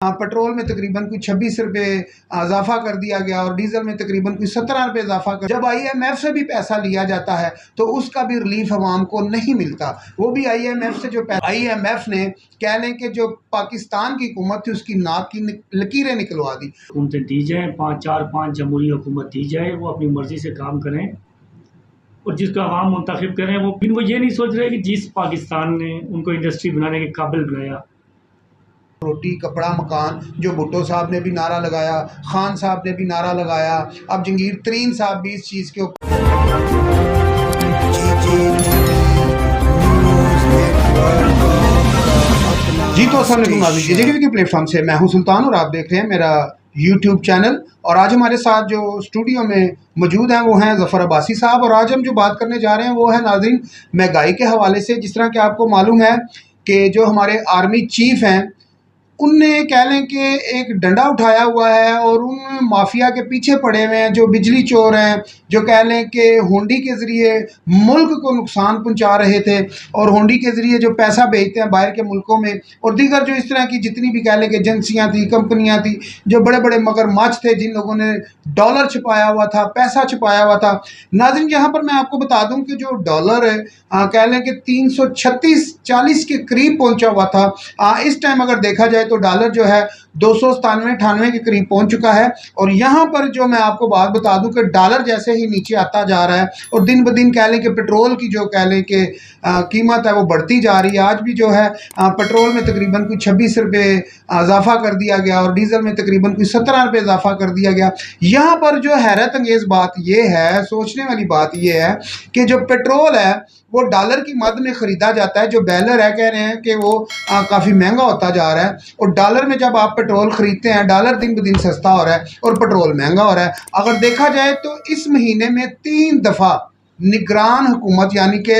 Petrol में तकरीबन कोई 26 रुपये इजाफा कर दिया गया और डीजल में तकरीबन कोई 17 रुपये इजाफा कर। जब IMF से भी पैसा लिया जाता है तो उसका भी रिलीफ आवाम को नहीं मिलता। वो भी IMF से जो IMF ने कह लें कि जो पाकिस्तान की हुकूमत थी उसकी नाक की लकीरें निकलवा दी। हुकूमतें दी जाए, 5 जमहूरी हुकूमत दी जाए, वो अपनी मर्जी से काम करें और जिसको आवाम मुंतखब करें। वो ये नहीं सोच रहे कि जिस पाकिस्तान ने उनको इंडस्ट्री बनाने के काबिल बनाया। रोटी कपड़ा मकान, जो भुट्टो साहब ने भी नारा लगाया, खान साहब ने भी नारा लगाया, अब जंगीर तरीन साहब भी इस चीज़ के ऊपर। जी तो असल में प्लेटफॉर्म से मैं हूं सुल्तान और आप देख रहे हैं मेरा YouTube चैनल। और आज हमारे साथ जो स्टूडियो में मौजूद हैं वो हैं ज़फ़र अब्बासी साहब। और आज हम जो बात करने जा रहे हैं वो है नाज़रीन महंगाई के हवाले से। जिस तरह कि आपको मालूम है कि जो हमारे आर्मी चीफ हैं उनने कह लें कि एक डंडा उठाया हुआ है और उन माफिया के पीछे पड़े हुए हैं जो बिजली चोर हैं, जो कह लें कि हुंडी के ज़रिए मुल्क को नुकसान पहुंचा रहे थे और हुंडी के ज़रिए जो पैसा भेजते हैं बाहर के मुल्कों में, और दीगर जो इस तरह की जितनी भी कह लें कि एजेंसियाँ थी, कंपनियाँ थी, जो बड़े बड़े मगरमच्छ थे जिन लोगों ने डॉलर छुपाया हुआ था, पैसा छुपाया हुआ था। नाज़रीन यहाँ पर मैं आपको बता दूँ कि जो डॉलर कह लें कि 336-40 के करीब पहुँचा हुआ था। इस टाइम अगर देखा जाए तो डॉलर जो है 297-98 के करीब पहुंच चुका है। और यहाँ पर जो मैं आपको बात बता दूं कि डॉलर जैसे ही नीचे आता जा रहा है और दिन ब दिन कह लें कि पेट्रोल की जो कह लें कि कीमत है वो बढ़ती जा रही है। आज भी जो है पेट्रोल में तकरीबन कोई 26 रुपये इजाफा कर दिया गया और डीजल में तकरीबन कोई 17 रुपये इजाफा कर दिया गया। यहाँ पर जो हैरत अंगेज़ बात ये है, सोचने वाली बात ये है कि जो पेट्रोल है वो डॉलर की मद में ख़रीदा जाता है। जो बैलर है कह रहे हैं कि वो काफ़ी महंगा होता जा रहा है और डॉलर में जब आप पेट्रोल ख़रीदते हैं डॉलर दिन ब दिन सस्ता हो रहा है और पेट्रोल महंगा हो रहा है। अगर देखा जाए तो इस महीने में 3 दफ़ा निगरान हुकूमत यानी कि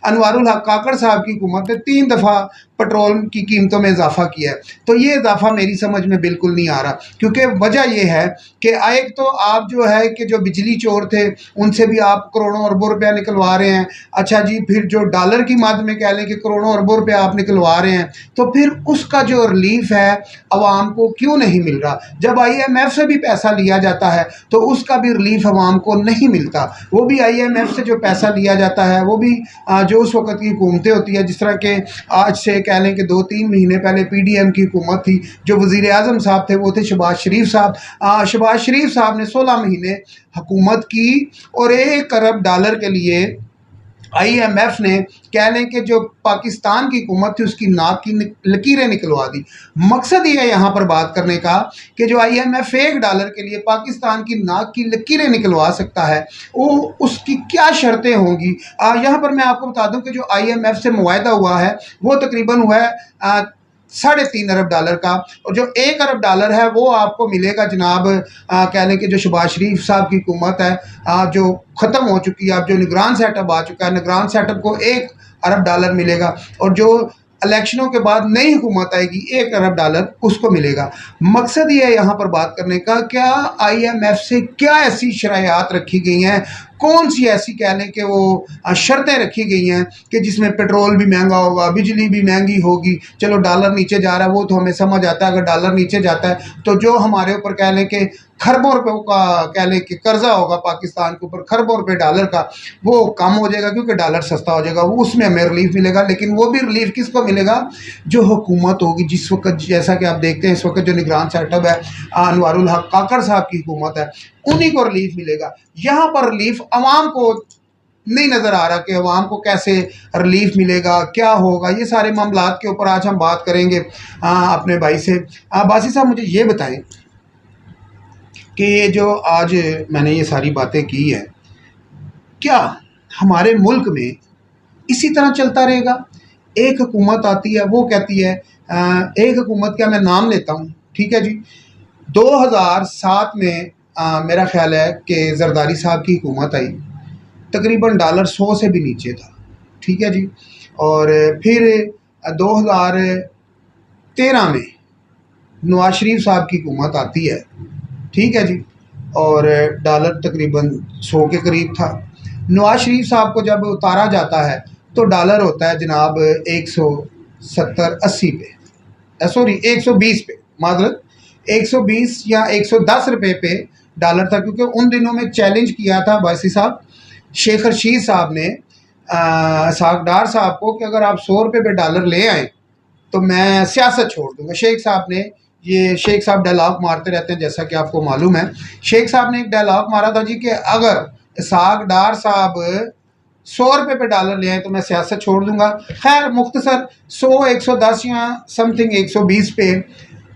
अनवारुल हक काकड़ साहब की हुकूमत ने 3 दफ़ा पेट्रोल की कीमतों में इजाफा किया है। तो ये इजाफा मेरी समझ में बिल्कुल नहीं आ रहा, क्योंकि वजह यह है कि एक तो आप जो है कि जो बिजली चोर थे उनसे भी आप करोड़ों अरबों रुपया निकलवा रहे हैं। अच्छा जी, फिर जो डॉलर की मद में कह लें कि करोड़ों अरबों रुपया आप निकलवा रहे हैं, तो फिर उसका जो रिलीफ है आवाम को क्यों नहीं मिल रहा? जब IMF से भी पैसा लिया जाता है तो उसका भी रिलीफ आवाम को नहीं मिलता। वो भी IMF से जो पैसा लिया जाता है वो भी जो उस वक़्त की हुकूमतें होती है, जिस तरह के आज से कह लें कि 2-3 महीने पहले PDM की हुकूमत थी, जो वज़ीर आज़म साहब थे वो थे शहबाज शरीफ साहब। शहबाज शरीफ साहब ने 16 महीने हुकूमत की और 1 अरब डॉलर के लिए IMF ने कह लें कि जो पाकिस्तान की हुकूमत थी उसकी नाक की लकीरें निकलवा दी। मकसद ये है यहाँ पर बात करने का कि जो IMF 1 डॉलर के लिए पाकिस्तान की नाक की लकीरें निकलवा सकता है वो उसकी क्या शर्तें होंगी। यहाँ पर मैं आपको बता दूँ कि जो IMF से मुआहदा हुआ है वो तकरीबन हुआ है 3.5 अरब डॉलर का, और जो 1 अरब डॉलर है वो आपको मिलेगा जनाब कह लें कि जो शहबाज शरीफ साहब की हुकूमत है जो ख़त्म हो चुकी है, अब जो निगरान सेटअप आ चुका है, निगरान सेटअप को 1 अरब डॉलर मिलेगा और जो इलेक्शनों के बाद नई हुकूमत आएगी 1 अरब डॉलर उसको मिलेगा। मकसद ये है यहाँ पर बात करने का, क्या IMF से क्या ऐसी शरायात रखी गई हैं, कौन सी ऐसी कह लें कि वो शर्तें रखी गई हैं कि जिसमें पेट्रोल भी महंगा होगा, बिजली भी महंगी होगी। चलो डॉलर नीचे जा रहा है वो तो हमें समझ आता है, अगर डॉलर नीचे जाता है तो जो हमारे ऊपर कह लें कि खरबों रुपयों का कह लें कि कर्जा होगा पाकिस्तान के ऊपर, खरबों रुपये डॉलर का, वो कम हो जाएगा क्योंकि डॉलर सस्ता हो जाएगा, वो उसमें हमें रिलीफ मिलेगा। लेकिन वो भी रिलीफ किसको मिलेगा? जो हुकूमत होगी जिस वक्त, जैसा कि आप देखते हैं इस वक्त जो निगरान सेटअप है अनवारुल हक काकड़ साहब की हुकूमत है, उन्हीं को रिलीफ मिलेगा। यहाँ पर रिलीफ आवाम को नहीं नज़र आ रहा कि अवाम को कैसे रिलीफ मिलेगा, क्या होगा। ये सारे मामलात के ऊपर आज हम बात करेंगे अपने भाई से। बासी साहब मुझे ये बताएं कि ये जो आज मैंने ये सारी बातें की है, क्या हमारे मुल्क में इसी तरह चलता रहेगा? एक हुकूमत आती है वो कहती है एक हुकूमत का मैं नाम लेता हूँ, ठीक है जी, 2007 में मेरा ख्याल है कि जरदारी साहब की हुकूमत आई, तकरीबन डॉलर 100 से भी नीचे था, ठीक है जी। और फिर 2013 में नवाज शरीफ साहब की हुकूमत आती है, ठीक है जी, और डॉलर तकरीबन 100 के करीब था। नवाज शरीफ साहब को जब उतारा जाता है तो डॉलर होता है जनाब 170-80 पे, सॉरी 120 पे, माजरत 120 या 110 रुपये पे डॉलर था, क्योंकि उन दिनों में चैलेंज किया था बासी साहब, शेख रशीद साहब ने सागडार साहब को कि अगर आप 100 रुपये पे डॉलर ले आएँ तो मैं सियासत छोड़ दूंगा। शेख साहब ने शेख साहब डायलॉग मारते रहते हैं, जैसा कि आपको मालूम है। शेख साहब ने एक डायलॉग मारा था जी कि अगर सागडार साहब 100 रुपये पे डॉलर ले आए तो मैं सियासत छोड़ दूंगा। खैर मुख्तसर 100, 110 या समथिंग 120 पे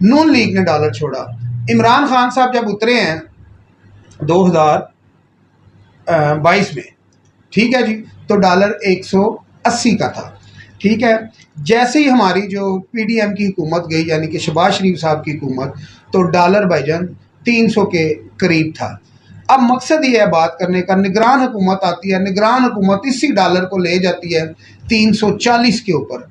नून लीग ने डॉलर छोड़ा। इमरान खान साहब जब उतरे हैं 2022 में, ठीक है जी, तो डॉलर 180 का था, ठीक है। जैसे ही हमारी जो पीडीएम की हुकूमत गई, यानी कि शहबाज शरीफ साहब की हुकूमत, तो डॉलर भाईजान 300 के करीब था। अब मकसद ये है बात करने का, निगरान हुकूमत आती है, निगरान हुकूमत इसी डॉलर को ले जाती है 340 के ऊपर।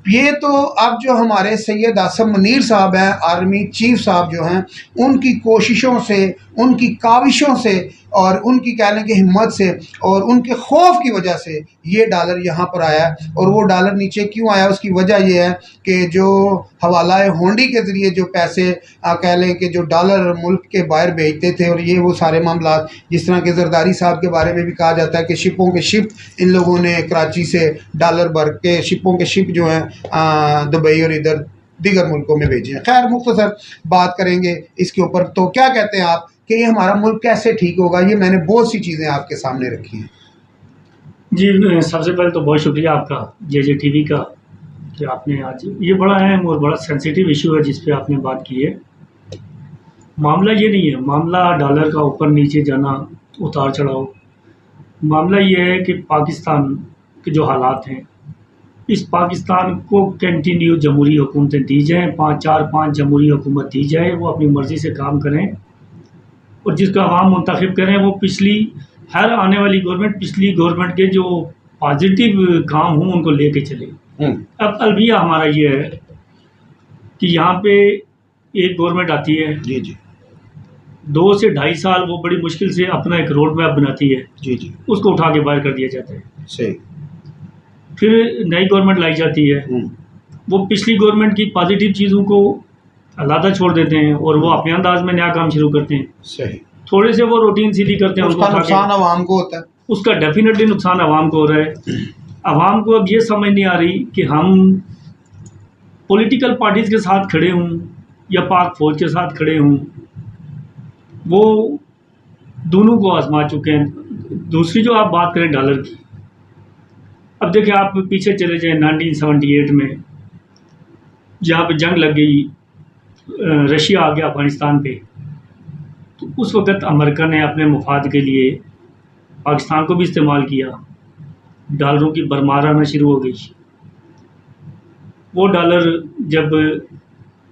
ये तो अब जो हमारे सैयद आसम मुनीर साहब हैं, आर्मी चीफ साहब जो हैं, उनकी कोशिशों से, उनकी काविशों से और उनकी कहने की हिम्मत से और उनके खौफ की वजह से ये डॉलर यहाँ पर आया। और वो डॉलर नीचे क्यों आया, उसकी वजह ये है कि जो हवाला होंडी के ज़रिए जो पैसे कह लें कि जो डॉलर मुल्क के बाहर भेजते थे, और ये वो सारे मामला, जिस तरह के जरदारी साहब के बारे में भी कहा जाता है कि शिपों के शिप इन लोगों ने कराची से डॉलर भर के, शिपों के शिप जो हैं दुबई और इधर दीगर मुल्कों में भेजे हैं। खैर मुख्तसर बात करेंगे इसके ऊपर। तो क्या कहते हैं आप कि ये हमारा मुल्क कैसे ठीक होगा? ये मैंने बहुत सी चीज़ें आपके सामने रखी हैं। जी, सबसे पहले तो बहुत शुक्रिया आपका JJ TV का कि आपने आज ये बड़ा अहम और बड़ा सेंसिटिव इशू है जिस पे आपने बात की है। मामला ये नहीं है, मामला डॉलर का ऊपर नीचे जाना, उतार चढ़ाव। मामला ये है कि पाकिस्तान के जो हालात हैं, इस पाकिस्तान को कंटिन्यू जमहूरी हुकूमतें दी जाएँ, 5 जमहूरी हुकूमत दी जाए, वो अपनी मर्ज़ी से काम करें और जिसका अवाम मुंतखब करें। वो हर आने वाली गवर्नमेंट पिछली गवर्नमेंट के जो पॉजिटिव काम हों उनको लेके चले। अब अलविया हमारा ये है कि यहाँ पे एक गवर्नमेंट आती है जी जी, 2 से 2.5 साल वो बड़ी मुश्किल से अपना एक रोड मैप बनाती है जी जी, उसको उठा के बाहर कर दिया जाता है। सही। फिर नई गवर्नमेंट लाई जाती है, वो पिछली गवर्नमेंट की पॉजिटिव चीज़ों को अलहदा छोड़ देते हैं और वो अपने अंदाज में नया काम शुरू करते हैं। सही। थोड़े से वो रूटीन सीधी करते हैं, उसका नुकसान आवाम को होता है। उसका डेफिनेटली नुकसान आवाम को हो रहा है। आवाम को अब ये समझ नहीं आ रही कि हम पॉलिटिकल पार्टीज़ के साथ खड़े हों या पाक फौज के साथ खड़े हों, वो दोनों को आजमा चुके हैं। दूसरी जो आप बात करें डॉलर की, अब देखिए आप पीछे चले जाएं 1978 में, जहाँ पे जंग लग गई, रशिया आ गया अफ़गानिस्तान पे, तो उस वक़्त अमेरिका ने अपने मुफाद के लिए पाकिस्तान को भी इस्तेमाल किया, डॉलरों की भरमार आना शुरू हो गई। वो डॉलर जब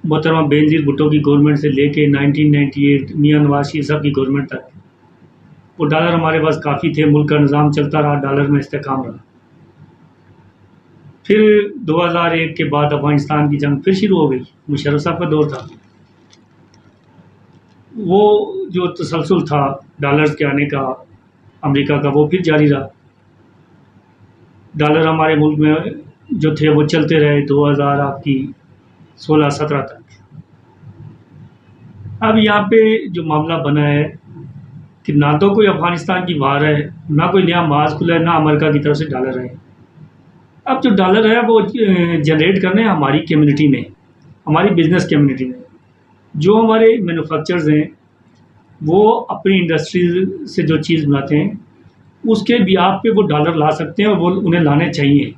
मोहतरमा बेनज़ीर भुट्टो की गवर्नमेंट से लेके 1998 मियां नवाज शरीफ साहब की गवर्नमेंट तक, वो डॉलर हमारे पास काफ़ी थे, मुल्क का निज़ाम चलता रहा, डॉलर में इस्तेकाम रहा। फिर 2001 के बाद अफ़गानिस्तान की जंग फिर शुरू हो गई, मुशर्रफ साहब का दौर था। वो जो तसलसल था डॉलर्स के आने का अमेरिका का, वो फिर जारी रहा। डॉलर हमारे मुल्क में जो थे वो चलते रहे 2016-17 तक। अब यहाँ पे जो मामला बना है कि ना तो कोई अफ़गानिस्तान की वार है, ना कोई नया मार्ग खुला है, ना अमेरिका की तरफ से डॉलर है। अब जो डॉलर है वो जनरेट करने हमारी कम्युनिटी में, हमारी बिज़नेस कम्युनिटी में, जो हमारे मैन्युफैक्चरर्स हैं वो अपनी इंडस्ट्री से जो चीज़ बनाते हैं उसके बिहाफ पे वो डॉलर ला सकते हैं और वो उन्हें लाने चाहिए।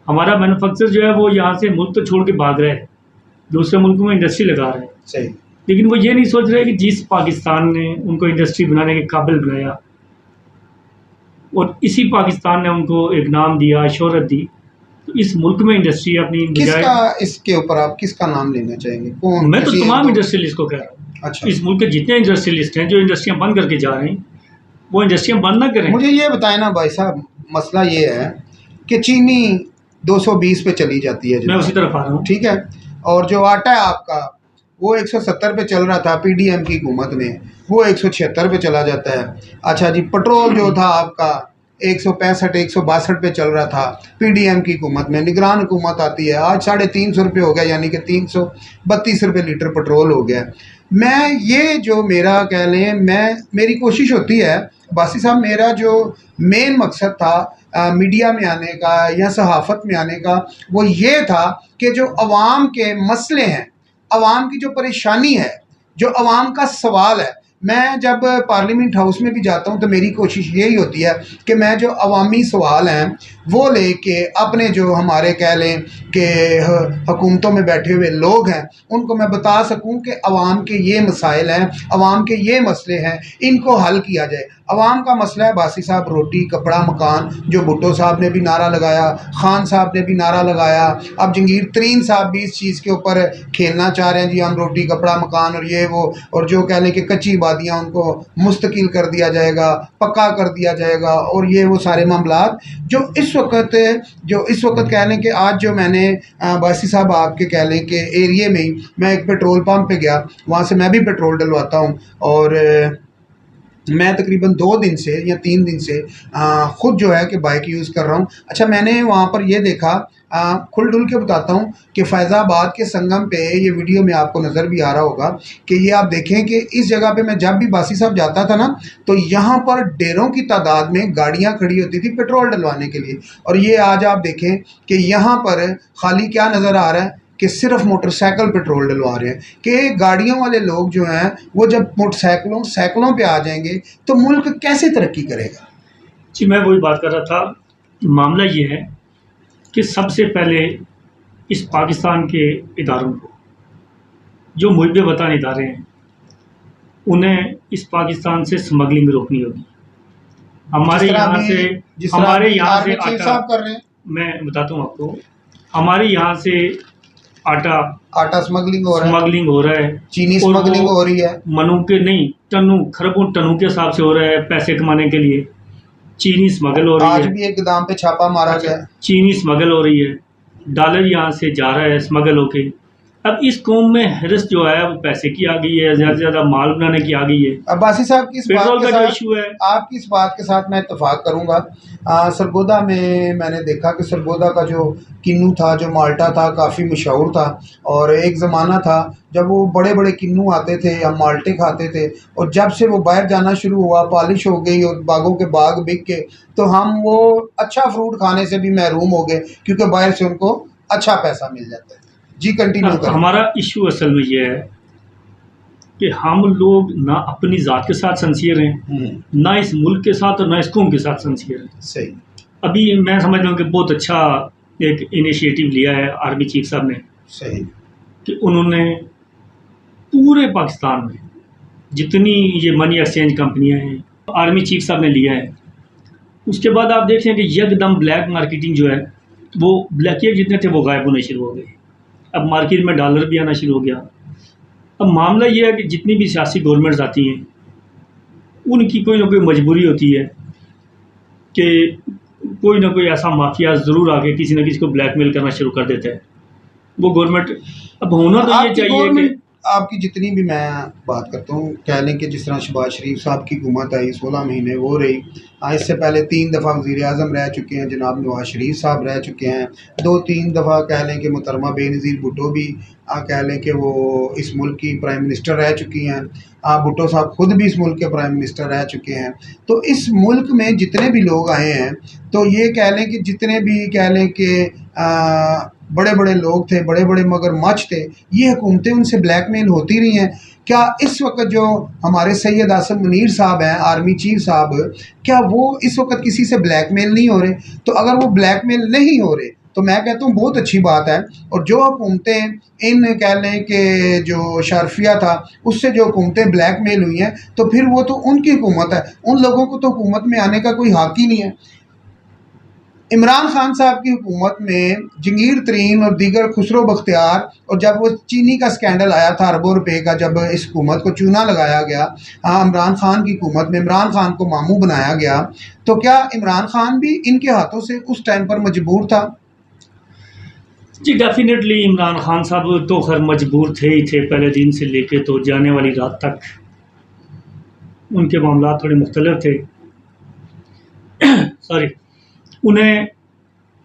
हमारा मैन्युफैक्चर जो है वो यहाँ से मुल्क तो छोड़ के भाग रहा है, दूसरे मुल्कों में इंडस्ट्री लगा रहा है। सही। लेकिन वो ये नहीं सोच रहे कि जिस पाकिस्तान ने उनको इंडस्ट्री बनाने के काबिल बनाया और इसी पाकिस्तान ने उनको एक नाम दिया, शोहरत दी, तो इस मुल्क में इंडस्ट्री अपनी किसका, इसके ऊपर आप किसका नाम लेना चाहेंगे? कौन? मैं तो तमाम इंडस्ट्रियलिस्ट को कह रहा हूँ। अच्छा। इस मुल्क के जितने इंडस्ट्रियलिस्ट हैं जो इंडस्ट्रियाँ बंद करके जा रहे हैं, वो इंडस्ट्रियाँ बंद ना करें। मुझे ये बताएं ना भाई साहब, मसला ये है कि चीनी 220 पे चली जाती है, मैं उसी तरफ आ रहा हूँ, ठीक है, और जो आटा है आपका वो 170 पे चल रहा था पीडीएम की हुकूमत में, वो 176 पे चला जाता है। अच्छा जी, पेट्रोल जो था आपका 165 162 पे चल रहा था पीडीएम की हुकूमत में। निगरान हुकूमत आती है, आज 350 रुपये हो गया, यानी कि 332 रुपये लीटर पेट्रोल हो गया। मैं ये जो मेरा कह लें, मेरी कोशिश होती है बासी साहब, मेरा जो मेन मकसद था मीडिया में आने का या सहाफ़त में आने का, वो ये था कि जो अवाम के मसले हैं, अवाम की जो परेशानी है, जो अवाम का सवाल है, मैं जब पार्लियामेंट हाउस में भी जाता हूँ तो मेरी कोशिश यही होती है कि मैं जो अवामी सवाल हैं वो लेके अपने जो हमारे कह लें कि हुकूमतों में बैठे हुए लोग हैं उनको मैं बता सकूं कि अवाम के ये मसाइल हैं, अवाम के ये मसले हैं, इनको हल किया जाए। अवाम का मसला है बासी साहब रोटी कपड़ा मकान, जो भुट्टो साहब ने भी नारा लगाया, खान साहब ने भी नारा लगाया, अब जंगीर तरीन साहब भी इस चीज़ के ऊपर खेलना चाह रहे हैं जी, हम रोटी कपड़ा मकान और ये वो, और जो कह लें कि कच्ची वादियाँ उनको मुस्तकिल कर दिया जाएगा, पक्का कर दिया जाएगा, और ये वो सारे मामलात जो इस वक्त कह लें कि आज जो मैंने बासी साहब आपके कह लें कि एरिए में ही मैं एक पेट्रोल पंप पे गया, वहाँ से मैं भी पेट्रोल डलवाता हूँ, और मैं तकरीबन 2 दिन से या 3 दिन से ख़ुद जो है कि बाइक यूज़ कर रहा हूँ। अच्छा, मैंने वहाँ पर ये देखा, खुल डुल के बताता हूँ कि फैज़ाबाद के संगम पे, ये वीडियो में आपको नज़र भी आ रहा होगा कि ये आप देखें कि इस जगह पे मैं जब भी बासी साहब जाता था ना, तो यहाँ पर ढेरों की तादाद में गाड़ियाँ खड़ी होती थी पेट्रोल डलवाने के लिए। और ये आज आप देखें कि यहाँ पर खाली क्या नज़र आ रहा है कि सिर्फ मोटरसाइकिल पेट्रोल डलवा रहे हैं, कि गाड़ियों वाले लोग जो हैं वो जब साइकिलों पे आ जाएंगे तो मुल्क कैसे तरक्की करेगा। जी, मैं वही बात कर रहा था। मामला ये है कि सबसे पहले इस पाकिस्तान के इदारों को, जो मुझे बताने इदारे हैं, उन्हें इस पाकिस्तान से स्मगलिंग रोकनी होगी। हमारे यहाँ से आटा कर रहे हैं, मैं बताता हूँ आपको, हमारे यहाँ से आटा स्मगलिंग हो रहा है, चीनी स्मगलिंग हो रही है, मनु के नहीं खरबों टनों के हिसाब से हो रहा है। पैसे कमाने के लिए चीनी स्मगल हो रही है। आज भी एक गोदाम पे छापा मारा गया, चीनी स्मगल हो रही है, डॉलर यहाँ से जा रहा है स्मगल होके। अब इस कौम में हिरस जो है वो पैसे की आ गई है, ज़्यादा से ज़्यादा माल बनाने की आ गई है। अब्बासी साहब की पेट्रोल का जो इशू है, आपकी इस बात के साथ मैं इत्तेफाक करूंगा। सरगोदा में मैंने देखा कि सरगोदा का जो किन्नू था, जो माल्टा था, काफ़ी मशहूर था, और एक ज़माना था जब वो बड़े बड़े किन्नू आते थे, हम माल्टे खाते थे, और जब से वो बाहर जाना शुरू हुआ, पॉलिश हो गई और बागों के बाग बिक के, तो हम वो अच्छा फ्रूट खाने से भी महरूम हो गए, क्योंकि बाहर से उनको अच्छा पैसा मिल जाता है। जी, कंटिन्यू करें। हमारा इशू असल में ये है कि हम लोग ना अपनी ज़ात के साथ सिंसियर हैं, ना इस मुल्क के साथ और ना इस कौम के साथ सिंसियर हैं। सही। अभी मैं समझ रहा हूँ कि बहुत अच्छा एक इनिशिएटिव लिया है आर्मी चीफ साहब ने, सही, कि उन्होंने पूरे पाकिस्तान में जितनी ये मनी एक्सचेंज कंपनियां हैं, आर्मी चीफ साहब ने लिया है। उसके बाद आप देख रहे हैं कि यकदम ब्लैक मार्केटिंग जो है, वो ब्लैकियर जितने थे वो गायब होने शुरू हो गए। अब मार्केट में डॉलर भी आना शुरू हो गया। अब मामला ये है कि जितनी भी सियासी गवर्नमेंट्स आती हैं, उनकी कोई ना कोई मजबूरी होती है कि कोई ना कोई ऐसा माफिया ज़रूर आके किसी न किसी को ब्लैकमेल करना शुरू कर देता है। वो गवर्नमेंट, अब होना तो ये चाहिए कि आपकी जितनी भी मैं बात करता हूँ, कह लें कि जिस तरह शहबाज शरीफ साहब की हुकूमत आई 16 महीने वो रही, इससे पहले 3 दफ़ा वज़ीर आज़म रह चुके हैं, जनाब नवाज शरीफ साहब रह चुके हैं, 2-3 दफ़ा कह लें कि मोहतरमा बेनज़ीर भुट्टो भी कह लें कि वो इस मुल्क की प्राइम मिनिस्टर रह चुकी हैं, भुट्टो साहब ख़ुद भी इस मुल्क के प्राइम मिनिस्टर रह चुके हैं। तो इस मुल्क में जितने भी लोग आए हैं, तो ये कह लें कि जितने भी कह लें कि बड़े बड़े लोग थे, बड़े बड़े मगरमच्छ थे, ये हुकूमतें उनसे ब्लैकमेल होती रही हैं। क्या इस वक्त जो हमारे सैयद आसिम मुनीर साहब हैं, आर्मी चीफ साहब, क्या वो इस वक्त किसी से ब्लैकमेल नहीं हो रहे? तो अगर वो ब्लैकमेल नहीं हो रहे तो मैं कहता हूँ बहुत अच्छी बात है। और जो हुकूमतें इन कह लें कि जो शारफिया था उससे जो हुकूमतें ब्लैकमेल हुई हैं, तो फिर वो तो उनकी हुकूमत है, उन लोगों को तो हुकूमत में आने का कोई हक ही नहीं है। इमरान खान साहब की हुकूमत में जंगीर तरीन और दीगर खुसरो बख्तियार, और जब वो चीनी का स्कैंडल आया था अरबों रुपए का, जब इस हुकूमत को चूना लगाया गया, इमरान खान की हुकूमत में इमरान खान को मामू बनाया गया, तो क्या इमरान खान भी इनके हाथों से उस टाइम पर मजबूर था? जी, डेफिनेटली इमरान खान साहब तो खैर मजबूर थे ही थे, पहले दिन से लेके तो जाने वाली रात तक उनके मामला थोड़े मुख्तलिफ थे। सॉरी, उन्हें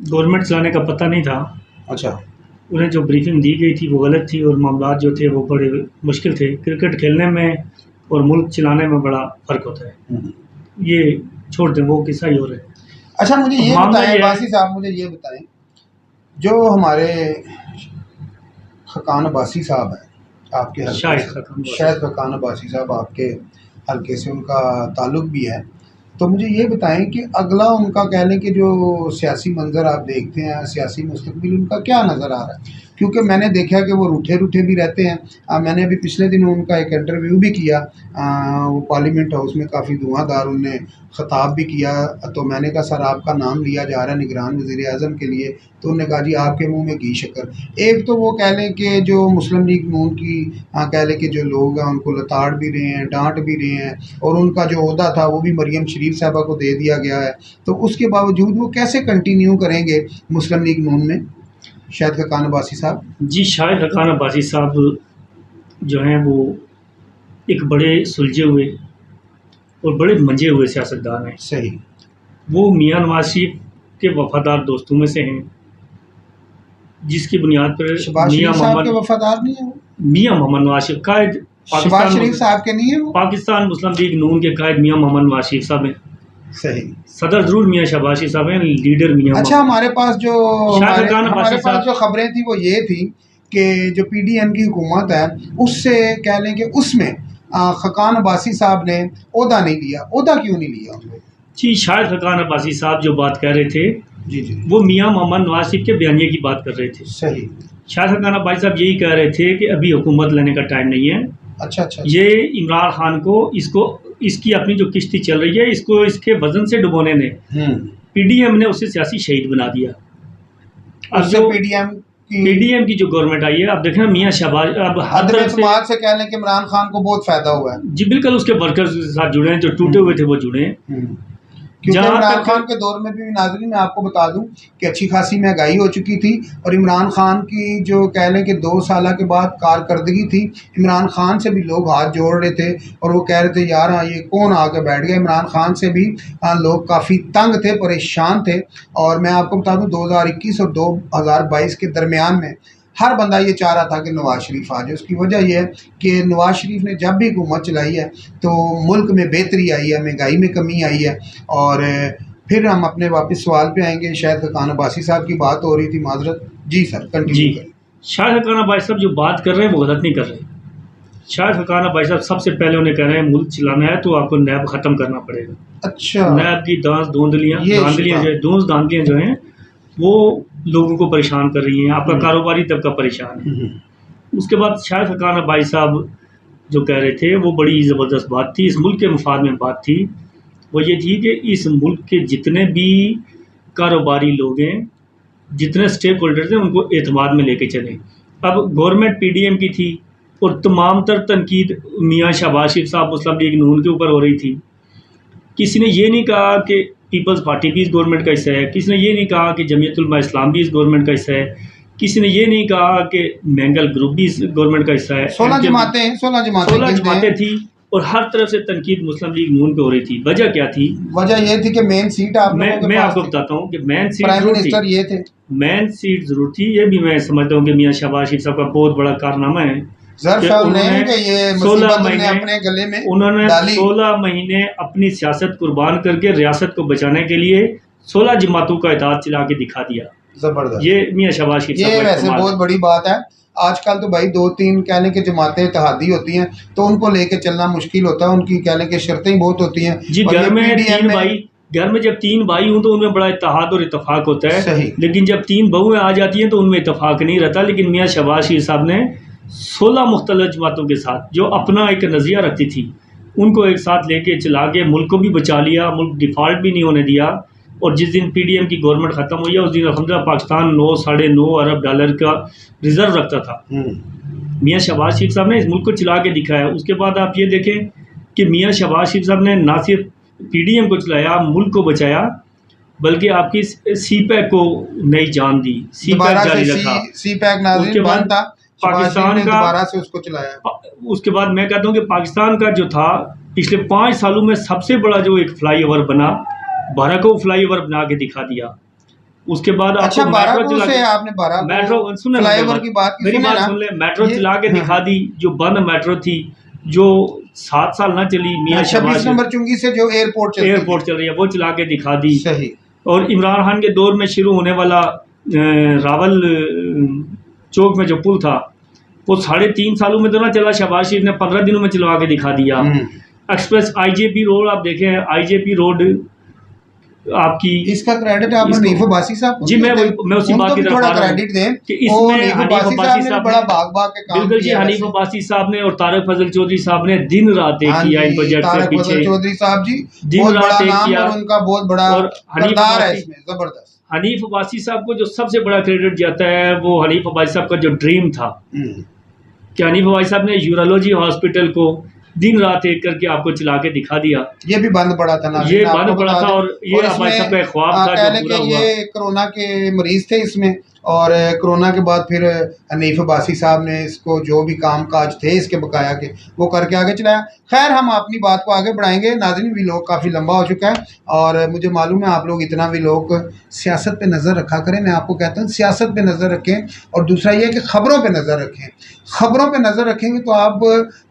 गवर्नमेंट चलाने का पता नहीं था। अच्छा। उन्हें जो ब्रीफिंग दी गई थी वो गलत थी और मामला जो थे वो बड़े मुश्किल थे। क्रिकेट खेलने में और मुल्क चलाने में बड़ा फ़र्क होता है। ये छोड़ दें, वो किस्सा ही हो रहा है। अच्छा, मुझे ये मामला बताएं ये है, बासी साहब, मुझे ये बताएं, जो हमारे खकान अब्बासी साहब हैं आपके हल्के शाहिद से, खकान अब्बासी। शायद खकान अब्बासी साहब आपके हल्के से उनका ताल्लुक भी है, तो मुझे ये बताएं कि अगला उनका कह लें कि जो सियासी मंज़र आप देखते हैं, सियासी मुस्तकबिल उनका क्या नज़र आ रहा है? क्योंकि मैंने देखा कि वो रूठे-रूठे भी रहते हैं। मैंने अभी पिछले दिनों उनका एक इंटरव्यू भी किया, वो पार्लियामेंट हाउस में काफ़ी धुआंधार उन्होंने ख़िताब भी किया, तो मैंने कहा सर आपका नाम लिया जा रहा है निगरान वज़ीर-ए-आज़म के लिए, तो उन्होंने कहा जी आपके मुँह में घी शक्कर। एक तो वो कह लें कि जो मुस्लिम लीग नून की कह लें कि जो लोग हैं उनको लताड़ भी रहे हैं, डाँट भी रहे हैं, और उनका जो ओहदा था वो भी मरियम शरीफ साहबा को दे दिया गया है, तो उसके बावजूद वो कैसे कंटिन्यू करेंगे मुस्लिम लीग नून में, शाहिद खकान अब्बासी साहब? जी, शाहिद खकान अब्बासी साहब जो हैं वो एक बड़े सुलझे हुए और बड़े मंजे हुए सियासतदान हैं। सही। वो मियाँ नवाज शरीफ के वफादार दोस्तों में से हैं, जिसकी बुनियाद पर शहबाज मियाँ शरीफ साहब के मोहम्मद वफादार नहीं है वो? मियाँ मोहम्मद नवाज शरीफ कायद शहबाज शरीफ साहब के नहीं है वो? पाकिस्तान मुस्लिम लीग नून के कायद मियाँ मोहम्मद नवाज शरीफ साहब हैं। सही। सदर जरूर मियाँ शहबाज शरीफ साहब हैं, लीडर मियाँ अच्छा, हमारे पास जो शाहिद खकान अब्बासी साहब जो खबरें थी वो ये थी कि जो पीडीएम की हुकूमत है उससे कह लें कि उसमें खकान अब्बासी साहब ने ओहदा नहीं लिया। ओहदा क्यों नहीं लिया उन्होंने? जी, शाहिद खकान अब्बासी साहब जो बात कर रहे थे जी जी। वो मियाँ मोहम्मद नवाज शरीफ के बयानिए की बात कर रहे थे। सही। शाहिद खकान अब्बासी साहब यही कह रहे थे कि अभी हुकूमत लेने का टाइम नहीं है। अच्छा अच्छा। ये इमरान खान को इसकी अपनी जो किश्ती चल रही है इसको इसके वजन से डुबोने ने पीडीएम ने उसे सियासी शहीद बना दिया। अब उससे जो पीडीएम की जो गवर्नमेंट आई है, अब देखना मियाँ शहबाज अब हर तरफ से कह लें कि इमरान खान को बहुत फायदा हुआ है। जी बिल्कुल, उसके वर्कर्स के साथ जुड़े हैं, जो टूटे हुए थे वो जुड़े हैं। क्योंकि इमरान खान के दौर में भी नाज़रीन मैं आपको बता दूं कि अच्छी खासी महंगाई हो चुकी थी, और इमरान खान की जो कह लें कि 2 साल के बाद कारकर्दगी थी, इमरान खान से भी लोग हाथ जोड़ रहे थे और वो कह रहे थे यार हाँ ये कौन आके बैठ गया। इमरान खान से भी लोग काफ़ी तंग थे, परेशान थे। और मैं आपको बता दूं 2021 और 2022 के दरमियान में हर बंदा ये चाह रहा था कि नवाज़ शरीफ आ जाए। उसकी वजह यह है कि नवाज़ शरीफ ने जब भी हुकूमत चलाई है तो मुल्क में बेहतरी आई है, महंगाई में कमी आई है। और फिर हम अपने वापस सवाल पे आएंगे। शायद खकान अब्बासी साहब की बात हो रही थी, माजरत। जी सर, कंटिन्यू करें। शाहिद खकान अब्बासी साहब जो बात कर रहे हैं वो गलत नहीं कर रहे। शाहिद खकान अब्बासी साहब सबसे पहले उन्हें कह रहे हैं मुल्क चलाना है तो आपको नैब ख़त्म करना पड़ेगा। अच्छा। नैब की धांधलियाँ जो हैं वो लोगों को परेशान कर रही हैं, आपका कारोबारी तबका परेशान है। उसके बाद शाहिद खकान अब्बासी साहब जो कह रहे थे वो बड़ी ज़बरदस्त बात थी, इस मुल्क के मफाद में बात थी। वो ये थी कि इस मुल्क के जितने भी कारोबारी लोग हैं, जितने स्टेक होल्डर्स हैं, उनको एतमाद में लेके चलें। अब गवर्नमेंट पीडीएम की थी और तमाम तर तनकीद मियाँ शहबाज शरीफ साहब मुस्लिम लीग नून के ऊपर हो रही थी। किसी ने ये नहीं कहा कि पीपल्स पार्टी भी इस गवर्नमेंट का हिस्सा है, किसी ने ये नहीं कहा कि जमीयत उलमा इस्लाम भी इस गवर्नमेंट का हिस्सा है, किसी ने ये नहीं कहा कि मैंगल ग्रुप भी इस गवर्नमेंट का हिस्सा है। 16 जमातें थी और हर तरफ से तनकीद मुस्लिम लीग नून पे हो रही थी। वजह क्या थी? वजह ये थी कि मेन सीट मैं आपको बताता हूँ कि मेन सीट प्राइम मिनिस्टर ये थे। मेन सीट जरूर थी, ये भी मैं समझता हूँ कि मियाँ शहबाज शरीफ साहब का बहुत बड़ा कारनामा है। उन्होंने 16 महीने अपनी सियासत कुर्बान करके रियासत को बचाने के लिए 16 जमातों का इत्तेहाद चला के दिखा दिया। जबरदस्त। ये मियाँ शहबाज शरीफ साहब ये वैसे बहुत बड़ी बात है। आजकल तो भाई 2-3 कह लें कि जमातें इत्तेहादी होती हैं तो उनको लेके चलना मुश्किल होता है, उनकी कह लें कि शर्तें बहुत होती हैं। जी, घर में जब 3 भाई हों तो उनमें बड़ा इत्तेहाद और इत्तेफाक होता है, लेकिन जब 3 बहुएं आ जाती हैं तो उनमें इत्तेफाक नहीं रहता। लेकिन मियाँ शहबाज शरीफ साहब ने 16 मुख्तलिफ जमातों के साथ जो अपना एक नज़रिया रखती थी उनको एक साथ लेके चला के मुल्क को भी बचा लिया, मुल्क डिफ़ॉल्ट भी नहीं होने दिया। और जिस दिन पीडीएम की गवर्नमेंट ख़त्म हुई है उस दिन अल्हम्दुलिल्लाह पाकिस्तान 9-9.5 अरब डॉलर का रिजर्व रखता था। मियाँ शहबाज शरीफ साहब ने इस मुल्क को चला के दिखाया। उसके बाद आप ये देखें कि मियाँ शहबाज शरीफ साहब ने ना सिर्फ पीडीएम को चलाया, मुल्क को बचाया, बल्कि आपकी सीपैक को नई जान दी, सीपैक जारी रखा। उसके बाद पाकिस्तान का दोबारा से उसको चलाया। उसके बाद मैं कहता हूँ कि पाकिस्तान का जो था पिछले 5 सालों में सबसे बड़ा जो एक फ्लाई ओवर बना बाराको फ्लाईओवर बना के दिखा दिया। उसके बाद अच्छा, आपको मेट्रो बाराको चला से आपने बाराको मेट्रो सुन ले, फ्लाईओवर की बात की, मेरी सुने बात ना सुन ले, मेट्रो ये। चला के दिखा दी, जो बंद मेट्रो थी, जो 7 साल ना चली, मियाँ 26 शहबाज नंबर चुंगी से जो एयरपोर्ट चल रही है, वो चला के दिखा दी। सही। और इमरान खान के दौर में शुरू होने वाला रावल चौक में जो पुल था, वो 3.5 सालों में तो ना चला, शहबाज शरीफ ने 15 दिनों में चलवा के दिखा दिया। एक्सप्रेस आईजेपी रोड आप देखें, आईजेपी रोड आपकी, इसका क्रेडिट आप हनीफ अब्बासी साहब जी, मैं उसी बात की तरफ थोड़ा आ रहा हूं क्रेडिट दें कि इसमें हनीफ अब्बासी साहब ने बड़ा भाग भाग के काम बिल्कुल जी, किया। हनीफ अब्बासी साहब ने और तारक फजल चौधरी साहब ने दिन रात एक किया इन प्रोजेक्ट के तारक पीछे। फजल चौधरी साहब जी दिन बहुत रात बड़ा एक नाम किया, और उनका बहुत बड़ा और हनीफ किरदार है अब्बासी, इसमें जबरदस्त। हनीफ अब्बासी साहब को जो सबसे बड़ा क्रेडिट जाता है, वो हनीफ अब्बासी साहब का जो ड्रीम था कि हनीफ अब्बासी साहब ने यूरोलॉजी हॉस्पिटल को दिन रात एक करके आपको चला के दिखा दिया। ये भी बंद पड़ा था ना, ये बंद पड़ा था, और ये अब्बासी साहब का एक ख्वाब था जो पूरा हुआ। ये कोरोना के मरीज थे इसमें, और कोरोना के बाद फिर हनीफ अब्बासी साहब ने इसको जो भी काम काज थे इसके बकाया के वो करके आगे चलाया। खैर, हम अपनी बात को आगे बढ़ाएंगे। नाज़रीन, भी लोग काफ़ी लंबा हो चुका है और मुझे मालूम है आप लोग इतना भी लोग सियासत पे नज़र रखा करें। मैं आपको कहता हूँ सियासत पे नज़र रखें, और दूसरा ये कि ख़बरों पे नज़र रखें। ख़बरों पे नज़र रखेंगे तो आप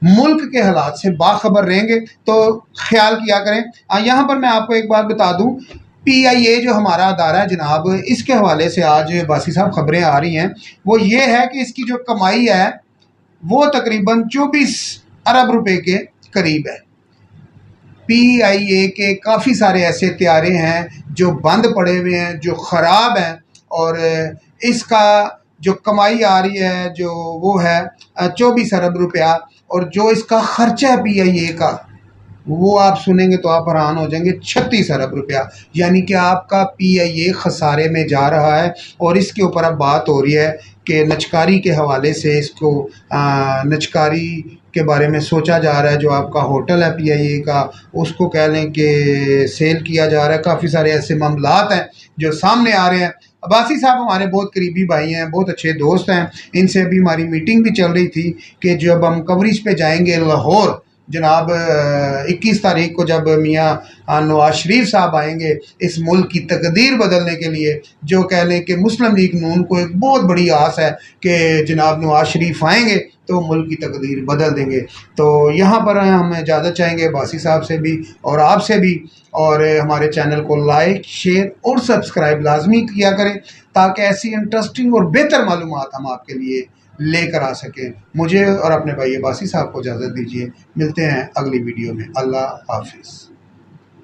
मुल्क के हालात से बाखबर रहेंगे, तो ख्याल किया करें। यहाँ पर मैं आपको एक बात बता दूँ, PIA जो हमारा अदारा है जनाब, इसके हवाले से आज बासी साहब खबरें आ रही हैं, वो ये है कि इसकी जो कमाई है वो तकरीबन 24 अरब रुपए के करीब है। PIA के काफ़ी सारे ऐसे त्यारे हैं जो बंद पड़े हुए हैं, जो ख़राब हैं, और इसका जो कमाई आ रही है जो वो है 24 अरब रुपया, और जो इसका ख़र्चा है PIA का वो आप सुनेंगे तो आप हैरान हो जाएंगे, 36 अरब रुपया। यानी कि आपका PIA खसारे में जा रहा है। और इसके ऊपर अब बात हो रही है कि नचकारी के हवाले से इसको नचकारी के बारे में सोचा जा रहा है। जो आपका होटल है PIA का, उसको कह लें कि सेल किया जा रहा है। काफ़ी सारे ऐसे मामलात हैं जो सामने आ रहे हैं। अब्बासी साहब हमारे बहुत करीबी भाई हैं, बहुत अच्छे दोस्त हैं। इनसे अभी हमारी मीटिंग भी चल रही थी कि जब हम कवरेज पे जाएंगे लाहौर, जनाब 21 तारीख को जब मियाँ नवाज शरीफ साहब आएंगे इस मुल्क की तकदीर बदलने के लिए, जो कह लें कि मुस्लिम लीग नून को एक बहुत बड़ी आस है कि जनाब नवाज शरीफ आएंगे तो मुल्क की तकदीर बदल देंगे। तो यहाँ पर हम इजाज़त चाहेंगे बासी साहब से भी और आपसे भी, और हमारे चैनल को लाइक, शेयर और सब्सक्राइब लाजमी किया करें ताकि ऐसी इंटरेस्टिंग और बेहतर मालूमात हम आपके लिए लेकर आ सकें। मुझे और अपने भाई अब्बासी साहब को इजाज़त दीजिए, मिलते हैं अगली वीडियो में। अल्लाह हाफिज़।